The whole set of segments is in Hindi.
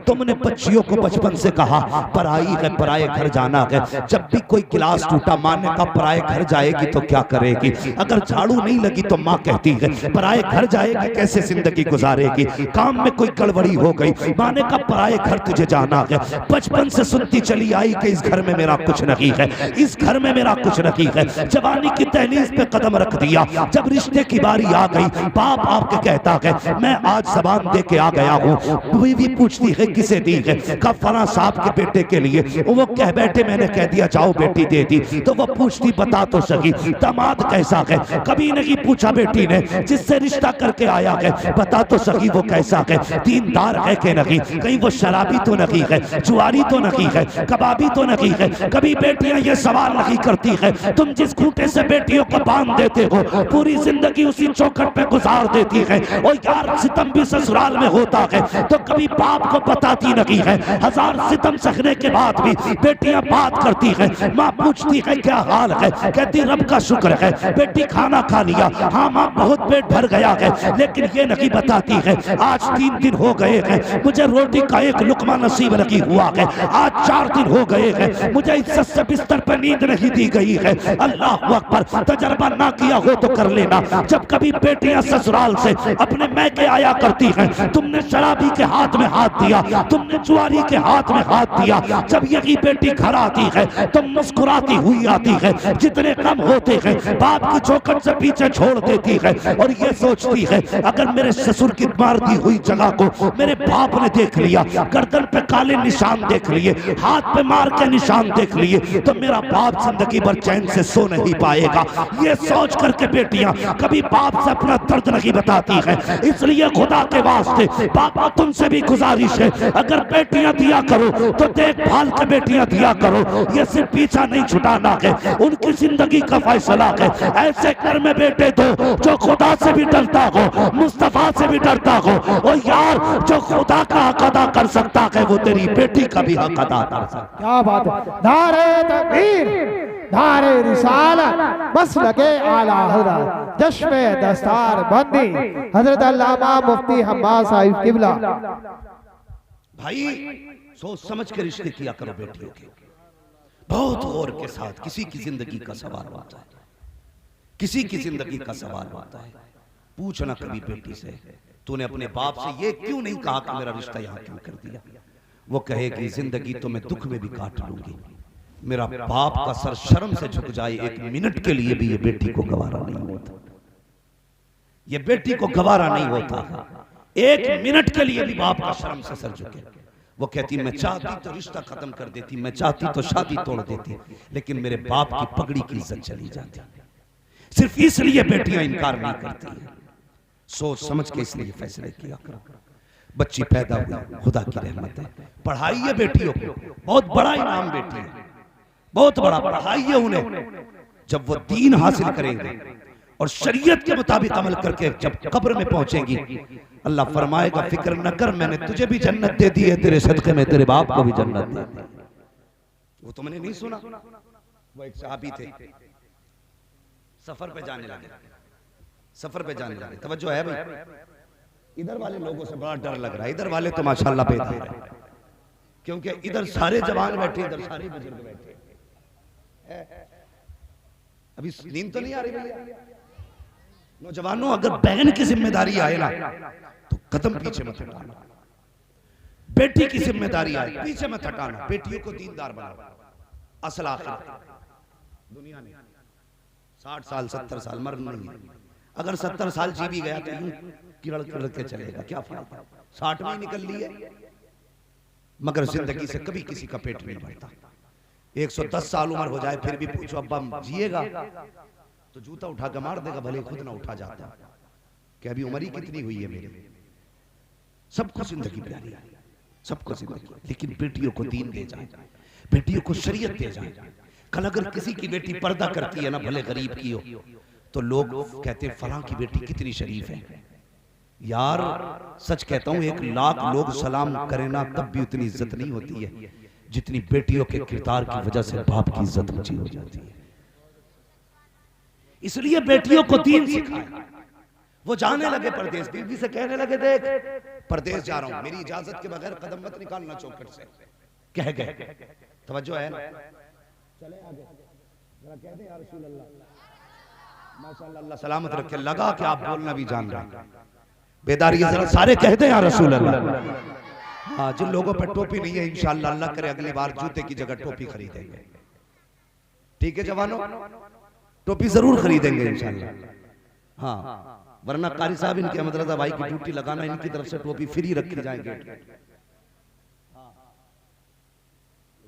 तुमने बच्चियों को बचपन से कहा पराई है, पराए घर जाना है। जब भी कोई गिलास टूटा माँ ने कहा पराए घर जाएगी तो क्या करेगी? अगर झाड़ू नहीं लगी तो माँ कहती है पराए घर जाएगी कैसे जिंदगी गुजारेगी? काम में कोई गड़बड़ी हो गई, माँ ने कहा पराए घर तुझे जाना है। बचपन से सुनती चली आई कि इस घर में मेरा कुछ नहीं है, इस घर में मेरा कुछ नहीं है। जवानी की दहलीज पे कदम रख दिया, जब रिश्ते की बारी आ गई बाप आपके कहता है मैं आज जबान दे के आ गया हूँ। बीवी पूछती है किसे दी है? कब फला साहब के बेटे के लिए। वो कह बैठे मैंने कह दिया जाओ बेटी दे दी। तो वो पूछती बता तो सही दामाद कैसा है? कभी नहीं पूछा बेटी ने, जिससे रिश्ता करके आया है बता तो सही वो कैसा है? दीनदार है कि नहीं? कहीं वो शराबी तो नहीं है, जुआरी तो नहीं है, कबाबी तो नहीं है? कभी बेटियां ये सवाल नहीं करती है तुम जिस खूंटे से बेटियों को बांध देते हो पूरी जिंदगी उसी चौखट पे गुजार देती है। और यार सितम भी ससुराल में होता है तो कभी बाप को बताती नहीं है। हजार सितम सहने के बाद भी बेटियां बात करती है। माँ पूछती है क्या हाल है? कहती रब का शुक्र है बेटी खाना खा लिया। हाँ माँ बहुत पेट भर गया है, लेकिन ये नहीं बताती है आज 3 दिन हो गए हैं मुझे रोटी का एक लुकमा नसीब नहीं हुआ है, आज 4 दिन हो गए हैं मुझे इज्जत से बिस्तर पर नींद नहीं दी गई है। अल्लाह अकबर, तजर्बा ना किया हो तो कर लेना। जब कभी बेटियां ससुराल से अपने मैके आया करती हैं तुमने शराबी के हाथ में हाथ दिया, तुमने जुआरी के हाथ में हाथ दिया। जब यही बेटी घर आती है तो मुस्कुराती हुई आती है, जितने कम होते हैं बाप की चौखट से पीछे छोड़ देती है और ये सोचती है अगर मेरे ससुर की मार दी हुई जगह को मेरे बाप ने देख लिया, गर्दन पे काले निशान देख लिए, हाथ पे मार के निशान देख लिए, तो मेरा बाप जिंदगी भर चैन से सो नहीं पाएगा। ये सोच करके बेटियां कभी बाप से अपना दर्द नहीं बताती है। इसलिए खुदा के वास्ते पापा तुमसे भी गुजारिश है अगर बेटियां दिया करो तो देखभाल के बेटियां दिया करो। ये सिर्फ पीछा नहीं छुटाना है, उनकी जिंदगी का फैसला है। ऐसे घर में बेटे दो जो खुदा से भी डरता हो, मुस्तफा से भी डरता हो। और यार जो खुदा का हक अदा कर सकता है वो तेरी बेटी का भी हक अदा कर सकता। क्या बात है। नारे तकबीर, नारे रिसालत, बस लगे आला हज़रत, जश्न दस्तार बंदी हजरत अल्लामा मुफ्ती हम्माद साहिब किबला। भाई सोच समझ के रिश्ते किया करो बेटियों के, बहुत गौर के साथ। किसी की जिंदगी का सवाल होता है, किसी की जिंदगी का सवाल होता है। पूछना कभी बेटी से तूने अपने बाप से ये क्यों नहीं कहा कि मेरा रिश्ता यहाँ क्यों कर दिया? वो कहेगी जिंदगी तो मैं दुख में भी काट लूंगी, मेरा बाप का सर शर्म से झुक जाए एक मिनट के लिए भी ये बेटी को गवारा नहीं होता, ये बेटी को गवारा नहीं होता। एक मिनट के लिए भी बाप का शर्म से सर झुके। वो कहती मैं चाहती तो रिश्ता खत्म कर देती, मैं चाहती तो शादी तोड़ देती, लेकिन मेरे बाप की पगड़ी की इज्जत चली जाती। सिर्फ इसलिए बेटियां इनकार नहीं करती हैं। सोच समझ के इसलिए फैसले किया करो। बच्ची पैदा हुई खुदा की रहमत है, पढ़ाइए बेटियों को, बहुत बड़ा इनाम बेटी है, बहुत बड़ा पढ़ाइए उन्हें। जब वो दीन हासिल करेंगे और शरीयत के मुताबिक अमल करके जब कब्र में पहुंचेंगी अल्लाह फरमाएगा फिक्र न कर मैंने तुझे भी जन्नत दे दी है, तेरे सदके में तेरे बाप को भी जन्नत दे दी। वो तुमने नहीं सुना? वो एक सहाबी थे, सफर पे जाने लगे, सफर पे जाने लगे। तवज्जो है भाई, इधर वाले लोगों से बड़ा डर लग रहा है, इधर वाले तो माशाल्लाह बेहतर है, क्योंकि इधर सारे जवान बैठे, इधर सारे बुजुर्ग बैठे। अभी नींद तो नहीं आ रही भैया? नौजवानों अगर बहन की जिम्मेदारी आए ना तो कदम पीछे मत हटाना, बेटी की जिम्मेदारी आए पीछे मत हटाना। बेटियों को दीनदार बनाओ, असल आखिर दुनिया में 60 साल 70 साल मरना नहीं है। अगर 70 साल जी भी गया तो यूं किरड़ किरड़ के चलेगा, क्या फायदा? 60 में निकल लिए, मगर जिंदगी से कभी किसी का पेट नहीं भरता। 110 साल उम्र हो जाए फिर भी पूछो अब्बा जिएगा तो जूता उठा के मार देगा, भले खुद ना उठा जाता कि अभी उम्र ही कितनी हुई है मेरी। सबको जिंदगी प्यारी है, सबको जिंदगी, लेकिन बेटियों को दीन दे जाए, बेटियों को शरीयत दे जाए। कल अगर किसी की बेटी पर्दा करती है ना, भले गरीब की हो, तो लोग कहते हैं फलां की बेटी कितनी शरीफ है। यार सच कहता हूं 1 लाख लोग सलाम करें ना तब भी उतनी इज्जत नहीं होती है जितनी बेटियों के किरदार की वजह से बाप की इज्जत ऊंची हो जाती है। इसलिए बेटियों को दीन सिखाए। वो जाने लगे परदेश, बीवी से कहने लगे देख परदेश जा रहा हूं, मेरी इजाजत के बगैर कदम मत निकालना चौखट से, कह गए। तवज्जो है ना? चले आगे जरा कह दे या रसूल अल्लाह, माशाअल्लाह, अल्लाह सलामत रखे। लगा कि आप बोलना भी जान रहे हैं, बेदारी जरा सारे कह दे या रसूल अल्लाह। हाँ, जिन लोगों पर टोपी नहीं है इंशाअल्लाह अल्लाह करे अगली बार जूते की जगह टोपी खरीदेंगे। ठीक है जवानों, टोपी जरूर खरीदेंगे इंशाअल्लाह। हाँ, वरना कारी साहब इनके अहमद रजा भाई की ड्यूटी लगाना, इनकी तरफ से टोपी फ्री रखी जाएगी।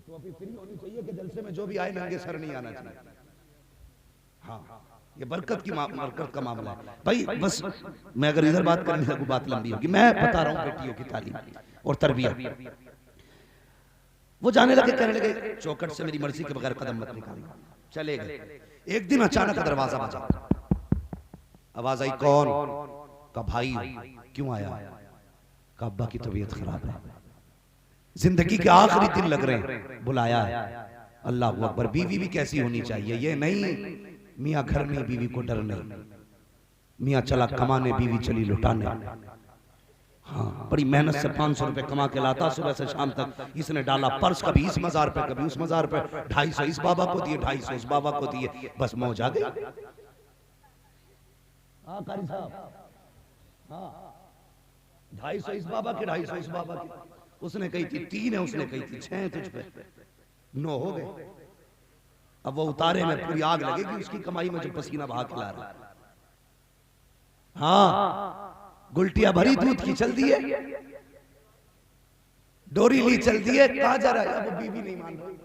टोपी फ्री होनी चाहिए कि जलसे में जो भी आए नंगे सर नहीं आना चाहिए। हाँ, ये बरकत का मामला है भाई। बस मैं अगर इधर बात करने लगूं बात लंबी होगी। मैं बता रहा हूँ बेटियों की तालीम और तरबियत। वो जाने लगे, कहने लगे चौखट से मेरी मर्जी के बगैर कदम मत निकालना। चले गए। एक दिन अचानक दरवाजा बजा, आवाज आई, कौन? का भाई। क्यों आया? का अब्बा की तबीयत खराब है, जिंदगी के आखिरी दिन लग रहे हैं, बुलाया है। अल्लाह अकबर। बीवी भी कैसी होनी चाहिए, ये नहीं मियाँ घर में बीवी को डर नहीं, मियाँ चला कमाने बीवी चली लुटाने। हाँ, बड़ी मेहनत से 500 रुपए कमा के लाता सुबह से शाम तक। इसने डाला पर्स, कभी इस मजार पे कभी उस मजार पे, 250 इस बाबा को दिए, 250 उस बाबा को दिए, बस मौज आ गई। हाँ कारी साहब, हाँ 250 इस बाबा के, 250 इस बाबा के। उसने कही थी 3 है, उसने कही थी 6 तुझ पे, 9 हो गए। अब वो उतारे में पूरी आग लगेगी उसकी कमाई में जो पसीना बहा के ला रहा है। हाँ, गुलटिया भरी दूध की चल दी है, डोरी ली चल दी है, कहा जा रहा है? अब बीवी नहीं मान रही,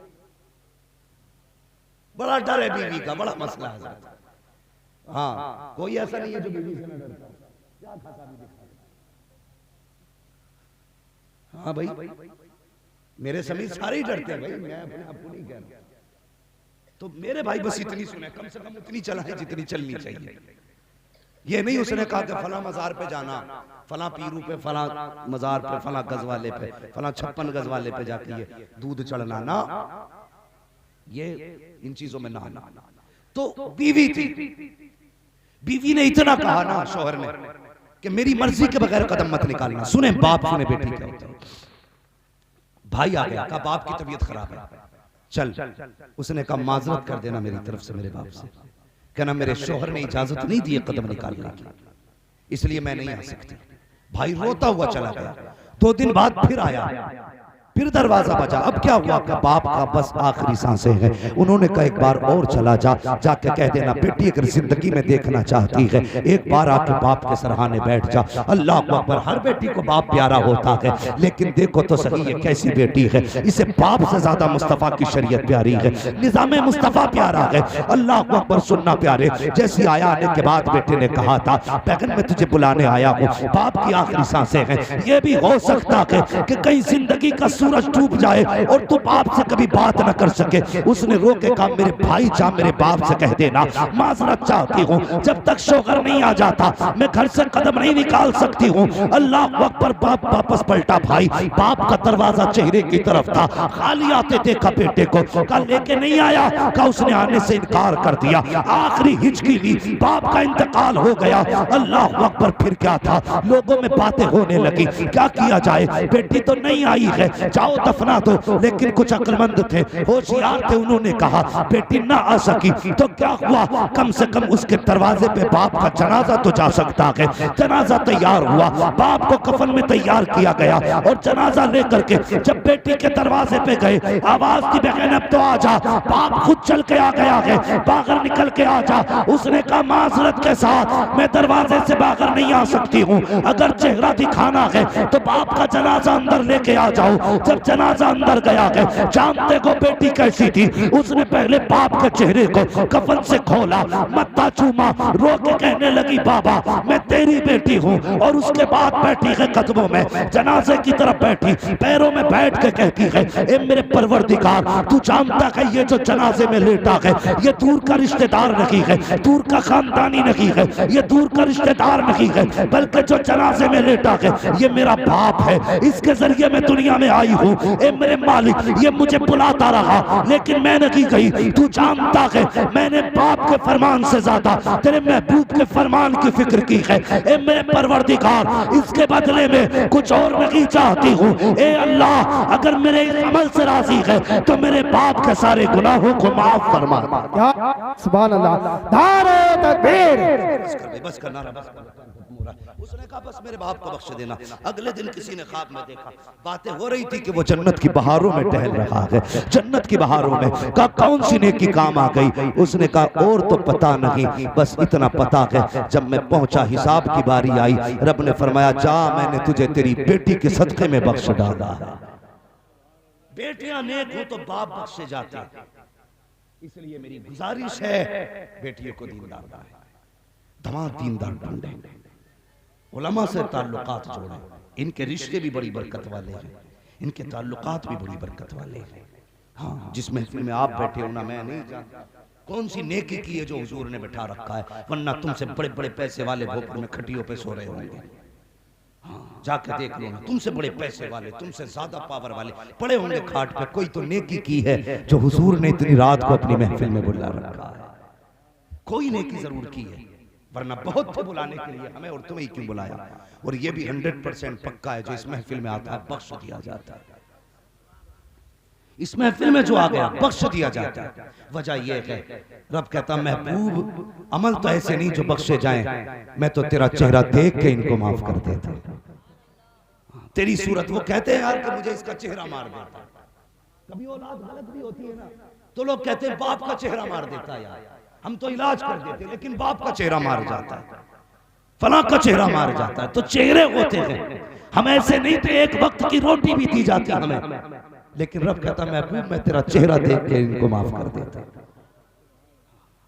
बड़ा डर है बीवी का, बड़ा मसला है। हाँ, कोई ऐसा नहीं है जो बीवी से न डरता। क्या खासा भी दिखा। हाँ भाई, मेरे सभी सारे ही डरते हैं भाई, मैं अपने आप को नहीं कह रहा। तो मेरे भाई बस इतनी सुने, कम से कम उतनी चला है जितनी चलनी चाहिए। ये नहीं उसने कहा कि फला मजार पे जाना, फला पीरू पे, फला मजार पे, फला गज वाले पे, फला 56 गज वाले पे जाके ये दूध चढ़ना ना, ये इन चीजों में ना। तो बीवी थी, बीवी ने इतना कहा ना शौहर ने कि मेरी मर्जी के बगैर कदम मत निकालना। सुने बाप, सुने बेटी क्या होता है। भाई आ गया, कहा बाप की तबीयत खराब है, चल। उसने कहा माजरत कर देना मेरी तरफ से मेरे बाप से, कहना मेरे शौहर ने इजाजत नहीं दी कदम निकालने की, इसलिए मैं नहीं आ सकती। भाई रोता हुआ चला गया। 2 दिन बाद फिर आया, फिर दरवाजा बजा। अब क्या हुआ कि बाप का बस आखिरी सांसें हैं। उन्होंने कहा एक बार और चला जा, जाके कह देना बेटी अगर जिंदगी में देखना चाहती है एक बार आके बाप के सराहने बैठ जा। अल्लाह अकबर। हर बेटी को बाप प्यारा होता है, लेकिन देखो तो सही ये कैसी बेटी है, इसे बाप से ज्यादा मुस्तफा की शरीयत प्यारी है, निजाम मुस्तफा प्यारा है। अल्लाह अकबर। सुनना प्यारे, जैसे आया आने के बाद बेटे ने कहा था बैगन मैं तुझे बुलाने आया हूँ, बाप की आखिरी सांसें हैं, ये भी हो सकता है कि कहीं जिंदगी का सूरज डूब जाए और तू बाप से कभी बात न कर सके। उसने रोके कहा मेरे भाई जा मेरे बाप से कह देना माजरत चाहती हूँ, जब तक शौहर नहीं आ जाता मैं घर से कदम नहीं निकाल सकती हूँ। अल्लाह अकबर। बाप वापस पलटा। भाई बाप का दरवाजा चेहरे की तरफ था, खाली आते देखा बेटे को, कहा लेके नहीं आया, कहा उसने आने से इनकार कर दिया। आखिरी हिचकी ली, बाप का इंतकाल हो गया। अल्लाह अकबर। फिर क्या था, लोगों में बातें होने लगी, क्या किया जाए, बेटी तो नहीं आई है, जाओ दफना दो। लेकिन कुछ अक्लमंद थे, होशियार थे, उन्होंने कहा बेटी ना आ सकी तो क्या हुआ, कम से कम उसके दरवाजे पे बाप का जनाजा तो जा सकता है। जनाजा तैयार हुआ, बाप को कफन में तैयार किया गया और जनाजा लेकर के जब बेटी के दरवाजे पे गए, आवाज की बहन अब तो आ जा। बाप खुद चल के आ गया है, बाहर निकल के आ जा। उसने कहा माजरत के साथ मैं दरवाजे से बाहर नहीं आ सकती हूँ, अगर चेहरा दिखाना है तो बाप का जनाजा अंदर लेके आ जाओ। जब जनाजा अंदर गया है, जानते को बेटी कैसी थी, उसने पहले बाप के चेहरे को कफन से खोला, मत्था चूमा, रो के कहने लगी बाबा मैं तेरी बेटी हूँ। और उसके बाद बैठी है कदमों में, जनाजे की तरफ बैठी, पैरों में बैठ के कहती है ए मेरे परवरदिगार, तू जानता है ये जो जनाजे में लेटा है ये दूर का रिश्तेदार नहीं है, दूर का खानदानी नहीं है, ये दूर का रिश्तेदार नहीं है, बल्कि जो जनाजे में लेटा है ये मेरा बाप है, इसके जरिए मैं दुनिया में आई हूँ, ए मेरे मालिक ये मुझे बुलाता रहा लेकिन मैं नहीं गई। तू जानता है मैंने बाप के फरमान से ज्यादा तेरे महबूब के फरमान की फिक्र की है। ए मेरे परवरदिगार इसके बदले में कुछ और नहीं चाहती हूँ। ए अल्लाह अगर मेरे इस अमल से राजी है तो मेरे बाप के सारे गुनाहों को माफ फरमा। सुभान अल्लाह, नारे तकबीर। बस कर नारा बस। उसने कहा बस मेरे बाप को बख्श देना। अगले दिन किसी ने ख्वाब में देखा, बातें हो रही थी कि वो जन्नत की बहारों में टहल रहा है, जन्नत की बहारों में। कहा कौन सी नेकी काम आ गई? उसने कहा और तो पता नहीं, बस इतना पता है जब मैं पहुंचा हिसाब की बारी आई, रब ने फरमाया जा मैंने तुझे तेरी बेटी के सदके में बख्श डाला है। बेटियां नेक हो तो बाप बख्शे जाते हैं, इसलिए मेरी गुजारिश है बेटियों को दीनदार बनाए, दमाद दीनदार ढूंढे, उलमा से ताल्लुकात जोड़े। इनके रिश्ते भी बड़ी बरकत वाले हैं, इनके ताल्लुकात भी बड़ी बरकत वाले हैं। हाँ, जिस महफिल में आप बैठे हो ना, मैं नहीं जानता कौन सी नेकी की है जो हुजूर ने बैठा रखा है, वरना तुमसे बड़े बड़े पैसे वाले भोपाल में खटियों पे सो रहे होंगे। हाँ, जाके देख लो ना, तुमसे बड़े पैसे वाले, तुमसे ज्यादा पावर वाले पड़े होंगे खाट पे। कोई तो नेकी की है जो हुजूर ने इतनी रात को अपनी महफिल में बुला रखा है। कोई नेकी जरूर की है, वरना बहुत थे बुलाने के लिए, हमें और तुम्हें क्यों बुलाया। और ये भी 100% पक्का है जो इस महफिल में आता है बख्श दिया जाता है। इस महफिल में जो आ गया बख्श दिया जाता है। वजह यह है रब कहता महबूब अमल तो ऐसे नहीं जो बख्शे जाएं, मैं तो तेरा चेहरा देख के इनको माफ कर देता हूं। तेरी सूरत, वो कहते हैं यार कि मुझे इसका चेहरा मार देता। कभी औलाद गलत भी होती है ना, तो लोग कहते हैं बाप का चेहरा मार देता है, यार हम तो इलाज कर देते लेकिन बाप का चेहरा मार जाता है, फला का चेहरा मार जाता है। तो चेहरे होते हैं, हम ऐसे नहीं थे, एक वक्त की रोटी भी दी जाती है हमें, लेकिन रब कहता महबूब मैं तेरा चेहरा देख के इनको माफ कर देता हूं,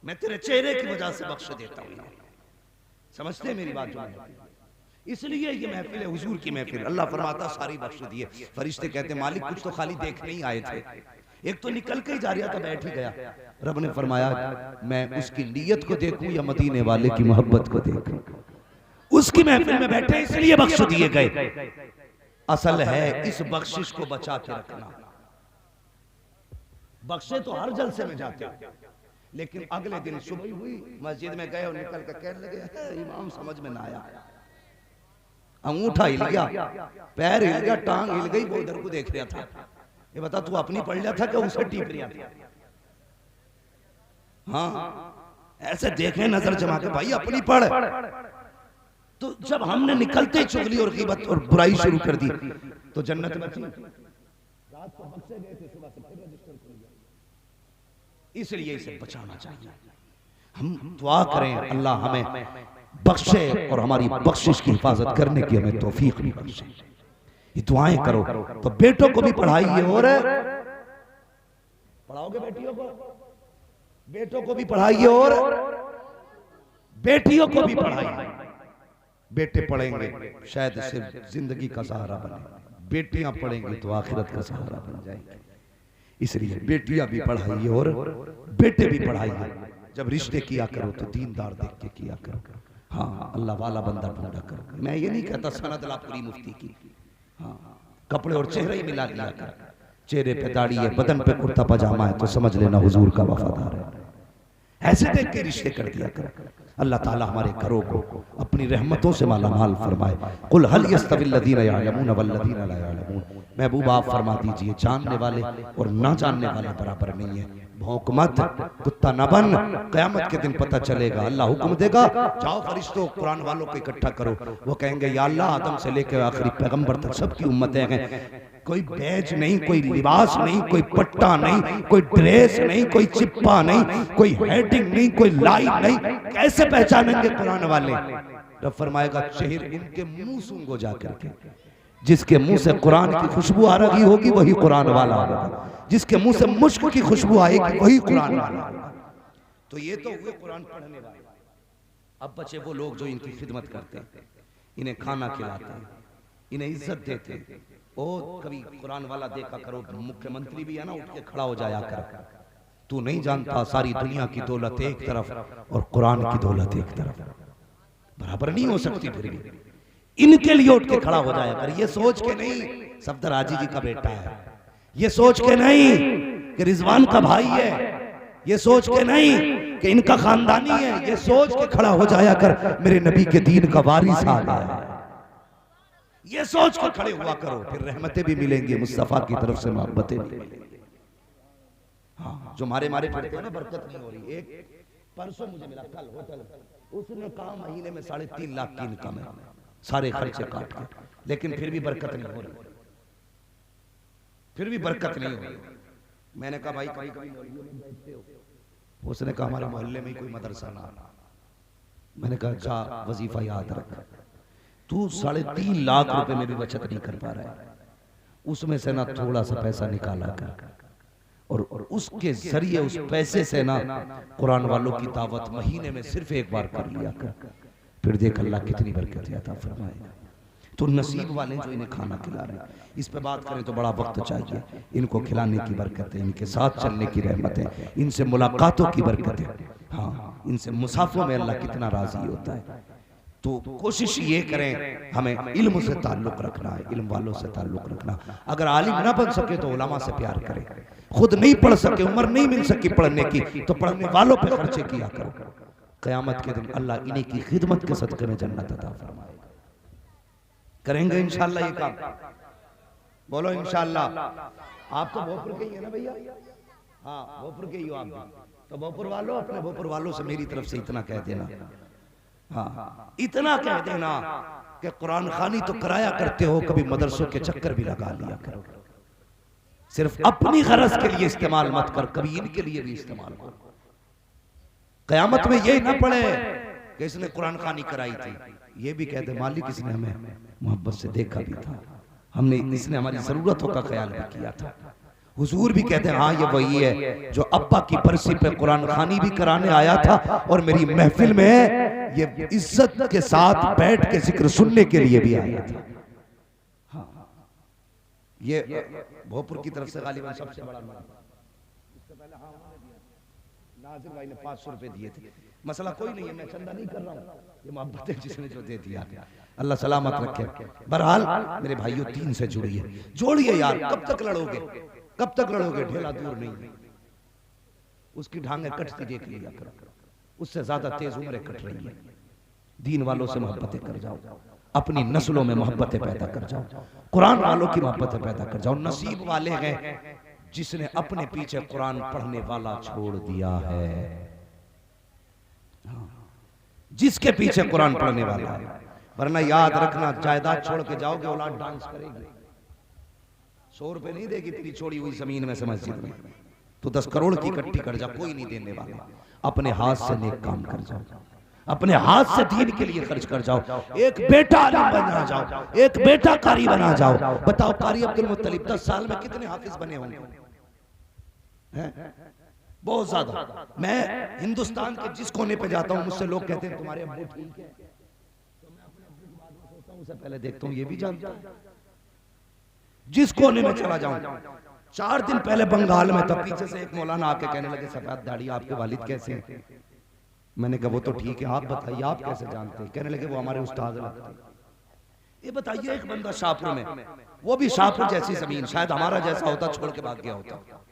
मैं तेरे चेहरे की वजह से बख्श देता हूं। समझते हैं मेरी बात जो है? इसलिए ये महफिल है हुजूर की महफिल। अल्लाह फरमाता सारी बख्श दिए। फरिश्ते कहते मालिक कुछ तो खाली देखने ही आए थे, एक तो निकल के ही जा रहा था, बैठ ही गया। रब ने फरमाया मैं उसकी नीयत को देखूं या मदीने वाले की मोहब्बत को देखूं। उसकी महफिल में बैठे इसलिए बख्श दिए गए। असल है इस बख्शिश को बचा के रखना। बख्शे तो हर जलसे में जाते हैं, लेकिन अगले दिन सुबह हुई मस्जिद में गए और निकल कर कहने लगे इमाम समझ में ना आया, अंगूठा हिल गया, पैर हिल गया, टांग हिल गई, वो उधर को देख रहा था। ये बता तू अपनी पढ़ लिया था कि उसे टीप लिया था? हाँ, ऐसे देखे नजर जमा के भाई अपनी पढ़। तो जब हमने निकलते चुगली और ग़ीबत और बुराई शुरू कर दी तो जन्नत बची। रात को बख्शे गए थे, सुबह से फिर रजिस्टर खुल गया। इसलिए इसे बचाना चाहिए। हम दुआ करें अल्लाह हमें बख्शे और हमारी बख्शिश की हिफाजत करने की हमें तौफीक भी बख्शे। ये दुआएं करो। तो बेटों को भी पढ़ाइए और पढ़ाओगे बेटियों को, बेटों को भी पढ़ाइए और बेटियों को भी पढ़ाइए। बेटे पढ़ेंगे शायद सिर्फ जिंदगी का सहारा बने, बेटियां पढ़ेंगी तो आखिरत का सहारा बन जाएंगे। इसलिए बेटियां भी पढ़ाइए और बेटे भी पढ़ाइए। जब रिश्ते किया करो तो दीनदार देख के किया करो। हाँ, अल्लाह वाला बंदा ढूंढा करो। मैं ये नहीं कहता सनद ला पूरी मुफ्ती की। हाँ, कपड़े और चेहरे ही मिला लिया कर। चेहरे पे दाढ़ी है, बदन पे कुर्ता पजामा है, तो समझ लेना हुजूर का वफादार है। ऐसे देख के रिश्ते कर दिया कर। अल्लाह ताला हमारे घरों को अपनी रहमतों से मालामाल फरमाए। कुल हल यस्तविल लदीना यअलमून वल लदीना ला यअलमून। महबूब आप फरमा दीजिए जानने वाले और ना जानने वाले बराबर नहीं है। भौंक मत, कुत्ता न बन, कयामत के दिन पता चलेगा। अल्लाह हुक्म देगा जाओ फरिश्तों कुरान वालों को इकट्ठा करो। वो कहेंगे या अल्लाह आदम से लेकर आखिरी पैगंबर तक सबकी उम्मतें हैं, कोई बैज नहीं, कोई लिबास नहीं, कोई पट्टा नहीं, कोई ड्रेस नहीं, कोई चिप्पा नहीं, कोई हेडिंग नहीं, कोई लाइन नहीं, कैसे पहचानेंगे कुरान वाले? रब फरमाएगा चेहर उनके मुंह सूंघो जाकर के। जिसके मुंह से कुरान की खुशबू आ रही होगी वही कुरान वाला होगा, जिसके मुंह से मुश्क की खुशबू आएगी वही कुरान वाला होगा। तो ये तो हुए कुरान पढ़ने वाले। अब बचे वो लोग जो इनकी खिदमत करते हैं, इन्हें खाना खिलाते हैं, इन्हें इज्जत देते हैं। ओ कभी कुरान वाला देखा करो, मुख्यमंत्री भी है ना, उठ के खड़ा हो जाया कर। तू नहीं जानता सारी दुनिया की दौलत एक तरफ और कुरान की दौलत एक तरफ, बराबर नहीं हो सकती। फिर भी इनके लिए उठ के खड़ा हो जाया कर, ये सोच के नहीं सफदर हाजी जी का बेटा है, ये सोच के नहीं कि रिजवान का भाई है, ये सोच के नहीं कि इनका खानदानी है, ये सोच के खड़ा हो जाया कर मेरे नबी के दीन का वारिस आ गया है, ये सोच के खड़े हुआ करो, फिर रहमतें भी मिलेंगी, मुस्तफा की तरफ से मोहब्बतें भी मिलेंगी। हाँ, जो मारे फिरते हैं ना, बरकत नहीं हो रही। एक परसों मुझे मिला, कल होटल, उसने कहा महीने में 3.5 लाख की इनकम है, सारे खर्चे काट के, लेकिन फिर भी बरकत नहीं हो रही, फिर भी बरकत नहीं हो रही। मैंने कहा भाई कभी कभी बैठते हो? उसने कहा हमारे मोहल्ले में कोई मदरसा ना। मैंने कहा जा वजीफा याद रख, तू 3.5 लाख रुपए में भी बचत नहीं कर पा रहा है, उसमें से ना थोड़ा सा पैसा निकाला कर और उसके जरिए उस पैसे से ना कुरान वालों की दावत महीने में सिर्फ एक बार कर लिया कर, फिर देख अल्लाह कितनी बरकत अता फरमाएगा। तो नसीब वाले जो इन्हें खाना खिला रहे हैं, इस पे बात करें तो बड़ा वक्त चाहिए। इनको खिलाने की बरकत है, इनके साथ चलने की रहमत है, इनसे मुलाकातों की बरकत है। हाँ, इनसे मुसाफों में अल्लाह कितना राजी होता है। तो कोशिश ये करें, हमें इल्म से ताल्लुक रखना है, इल्म वालों से ताल्लुक रखना। अगर आलिम ना बन सके तो उलमा से प्यार करें, खुद नहीं पढ़ सके, उम्र नहीं मिल सकी पढ़ने की, तो पढ़ने वालों पे खर्चे किया करो। कयामत के दिन अल्लाह इन्हीं की खिदमत के सदके में जन्नत अता फरमाएगा। करेंगे इंशाअल्लाह ये काम, बोलो इंशाअल्लाह। आप तो भोपुर के ही है ना भैया? हाँ, भोपुर के ही हो आप भी, तो भोपुर वालों, अपने भोपुर वालों से मेरी तरफ से इतना कह देना, हाँ इतना कह देना कि कुरान खानी तो कराया करते हो, कभी मदरसों के चक्कर भी लगा लिया करो। सिर्फ अपनी गरज के लिए इस्तेमाल मत कर, कभी इनके लिए भी इस्तेमाल करो। कयामत में ये ना पड़े कि इसने कुरान खानी कराई थी, ये भी कहते मालिक इसने हमें मोहब्बत से देखा भी था, हमने इसने हमारी जरूरतों का ख्याल भी किया था। हुजूर भी कहते हैं हाँ ये वही है जो अब्बा की बरसी पे कुरान खानी भी कराने आया था और मेरी महफिल में ये इज्जत के साथ बैठ के जिक्र सुनने के लिए भी आया था। हाँ, ये भोपुर की तरफ से गालिबन सबसे बड़ा इससे पहले हाँ नाजिर भाई ने 500 रुपए दिए थे। मसला कोई नहीं है, मैं चंदा नहीं कर रहा हूँ, ये मोहब्बत है जिसने जो दे दिया, अल्लाह सलामत रखे। बहरहाल मेरे भाइयों दीन से जुड़िए, जोड़िए यार, कब तक लड़ोगे, कब तक लड़ोगे? ढेला दूर नहीं है, उसकी ढांगे कटती देख लिया करो, उससे ज्यादा तेज उम्रें कट रही है। दीन वालों से मोहब्बतें कर जाओ, अपनी नस्लों में मोहब्बतें पैदा कर जाओ, कुरान वालों की मोहब्बतें पैदा कर जाओ। नसीब वाले हैं जिसने अपने पीछे कुरान पढ़ने वाला छोड़ दिया है, जिसके पीछे कुरान पढ़ने वाला है। वरना याद रखना, जायदाद छोड़ के जाओगे औलाद डांस करेगी, 100 रुपए नहीं देगी तेरी छोड़ी हुई जमीन में से मस्जिद में, तो 10 करोड़ की इकट्ठी कर जा, कोई नहीं देने वाला। अपने हाथ से नेक काम कर जाओ, अपने हाथ से दीन के लिए खर्च कर जाओ। एक बेटा आलिम बना जाओ, एक बेटा कारी बना जाओ। बताओ कारी अब्दुल मुत्तलिब 10 साल में कितने हाफिज बने होंगे? बहुत ज्यादा। मैं हिंदुस्तान के जिस कोने पे जाता हूँ मुझसे लोग कहते हैं तुम्हारे अब्बू ठीक है, तो मैं अपने अब्बू के बारे में सोचता हूँ, उससे पहले देखता हूँ ये भी जानता है। जिस कोने में चला जाऊं, 4 दिन पहले बंगाल में था, पीछे से एक मौलाना आके कहने लगे सफेद दाढ़ी आपके वालिद कैसे हैं? मैंने कहा वो तो ठीक है, आप बताइए आप कैसे जानते हैं? कहने लगे वो हमारे उस्ताद लगते हैं। ये बताइए एक बंदा शाहपुर में, वो भी शाहपुर जैसी जमीन, शायद हमारा जैसा होता, छोड़ के भाग गया होता।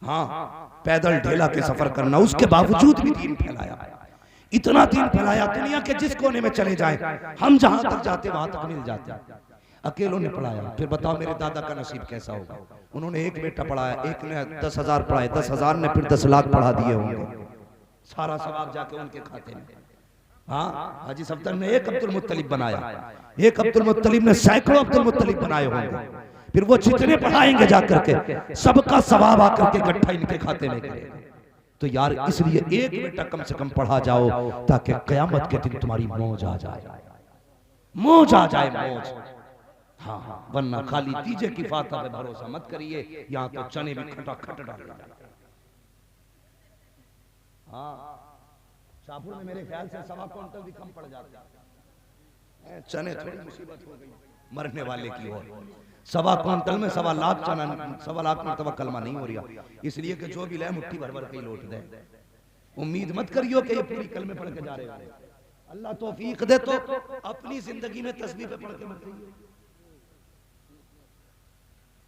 हाँ, पैदल ढेला के सफर करना, उसके बावजूद भी दीन फैलाया, इतना दीन फैलाया, दुनिया के जिस कोने में चले जाए, हम जहां तक जाते वहां तक मिल जाते, अकेलों ने पढ़ाया। फिर बताओ मेरे दादा का नसीब कैसा होगा? उन्होंने एक बेटा पढ़ाया, एक ने 10,000 पढ़ाए, 10,000 ने फिर 10 लाख पढ़ा दिए होंगे, सारा सवाब जाके उनके खाते में। हाँ, हाजी सफदर ने एक अब्दुल मुत्तलिब बनाया, एक अब्दुल मुत्तलिब ने सैकड़ों अब्दुल मुत्तलिब बनाए होंगे। फिर वो जितने पढ़ाएंगे जाकर के सबका सवाब आकर के गट्ठा इनके खाते में गिरेगा। तो यार इसलिए एक बेटा कम से कम पढ़ा जाओ, ताकि कयामत के दिन तुम्हारी मौज आ जाए, मौज आ जाए, मौज। हाँ, वरना खाली तीजे की फाता पे भरोसा मत करिए, यहाँ तो चने भी खटा खट डाल। हाँ, शाहपुर में मेरे ख्याल से 1.25 क्विंटल भी कम पड़ जाता है चने, थोड़ी मुसीबत हो गई मरने वाले की ओर। 1.25 क्विंटल में 1.25 लाख चना, 1.25 लाख में कलमा नहीं हो रहा, इसलिए कि जो भी लाए मुट्ठी भर भर के लौट दे। उम्मीद मत करियो कि ये पूरी कलमे पढ़ के जा रहे हैं। अल्लाह तौफीक दे तो अपनी जिंदगी में तस्बीह पे पढ़ के मत जाइए।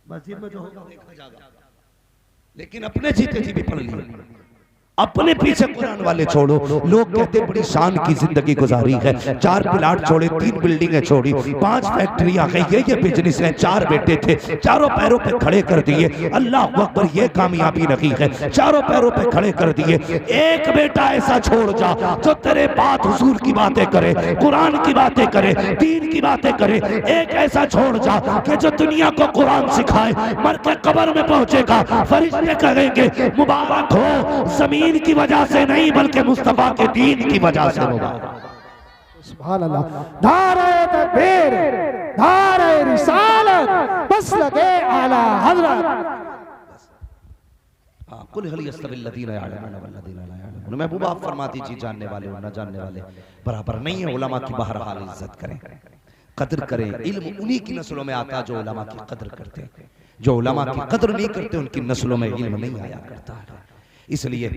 मस्जिद में जो होगा देखा जाएगा, लेकिन अपने जीते जी भी पढ़ लिए। अपने पीछे कुरान वाले छोड़ो। लोग कहते बड़ी शान की जिंदगी गुजारी है, 4 प्लाट छोड़े, 3 बिल्डिंगें छोड़ी, 5 फैक्ट्रियां गई, ये बिजनेस है, 4 बेटे थे, चारों पैरों पे खड़े कर दिए। अल्लाह अकबर, ये कामयाबी नहीं है, चारों पैरों पे खड़े कर दिए। एक बेटा ऐसा छोड़ जा जो तेरे बात हुजूर की बातें करे, कुरान की बातें करे, दीन की बातें करे। एक ऐसा छोड़ जा कि जो दुनिया को कुरान सिखाए, मर के कब्र में पहुंचेगा, फरिश्ते कहेंगे मुबारक हो, जमीन की वजह से नहीं बल्कि मुस्तफा के दीन की वजह से मुबारक। सुभान अल्लाह। नारे तकबीर, नारे रिसालत, बस लगे आला हजरत। कुल हल यस्तविल्लज़ीना यअलमून वल्लज़ीना ला यअलमून। महबूबा आप फरमाती जी, जानने वाले और न जानने वाले बराबर नहीं है। उलमा की बहरहाल इज्जत करें, कदर करें। इल्म उन्हीं की नस्लों में आता जो उलमा की कदर करते हैं। जो उलमा की कदर नहीं करते उनकी नस्लों में इल्म नहीं आया करता है। इसलिए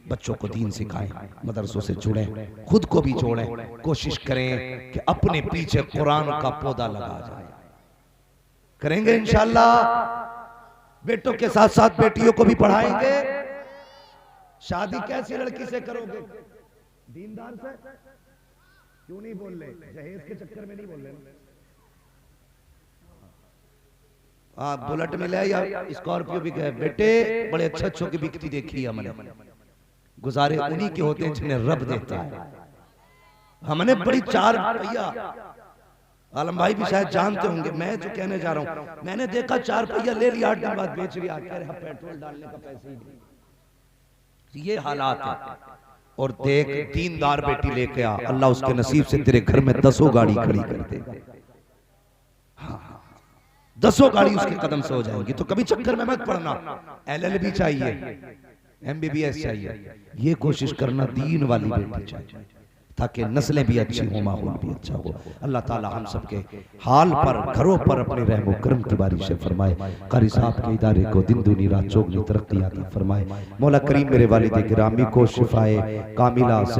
बच्चों को दीन सिखाएं, मदरसों से जुड़ें, खुद को भी जोड़ें। कोशिश करें कि अपने पीछे कुरान का पौधा लगा जाए। करेंगे इंशाअल्लाह। बेटों के साथ साथ बेटियों को भी पढ़ाएंगे। शादी कैसी लड़की से करोगे? दीनदार से। क्यों नहीं बोल रहे? जहेज के चक्कर में नहीं बोल रहे। बुलेट मिला या स्कॉर्पियो भी गए, बेटे बड़े अच्छे अच्छों की बिकती देखी है हमने। गुजारे उन्हीं के होते हैं जिन्हें रब देता है। हमने बड़ी 4 पहिया, आलम भाई भी शायद जानते होंगे, मैं जो कहने जा रहा हूं, मैंने देखा 4 पहिया ले लिया, 8 दिन बाद बेच लिया, कह रहे पेट्रोल डालने का पैसे ही नहीं। ये हालात है। और देख, दीनदार बेटी लेके आ, अल्लाह उसके नसीब से तेरे घर में 10 गाड़ी खड़ी कर दे। 10 गाड़ी उसके कदम से हो जाएंगी। तो कभी चक्कर में मत पड़ना। LLB चाहिए, MBBS चाहिए, ये कोशिश करना दीन वाली बेटी चाहिए, ताकि नस्लें भी अच्छी हो, माहौल भी अच्छा हो। अल्लाह ताला हम सबके हाल पर, घरों पर अपने रहमो करम की बारिश फरमाए। कारी साहब के इदारे को दिन दूनी रात चौगुनी तरक्की अता फरमाए। मौला करीम मेरे वालिद गिरामी को शिफाए कामिला से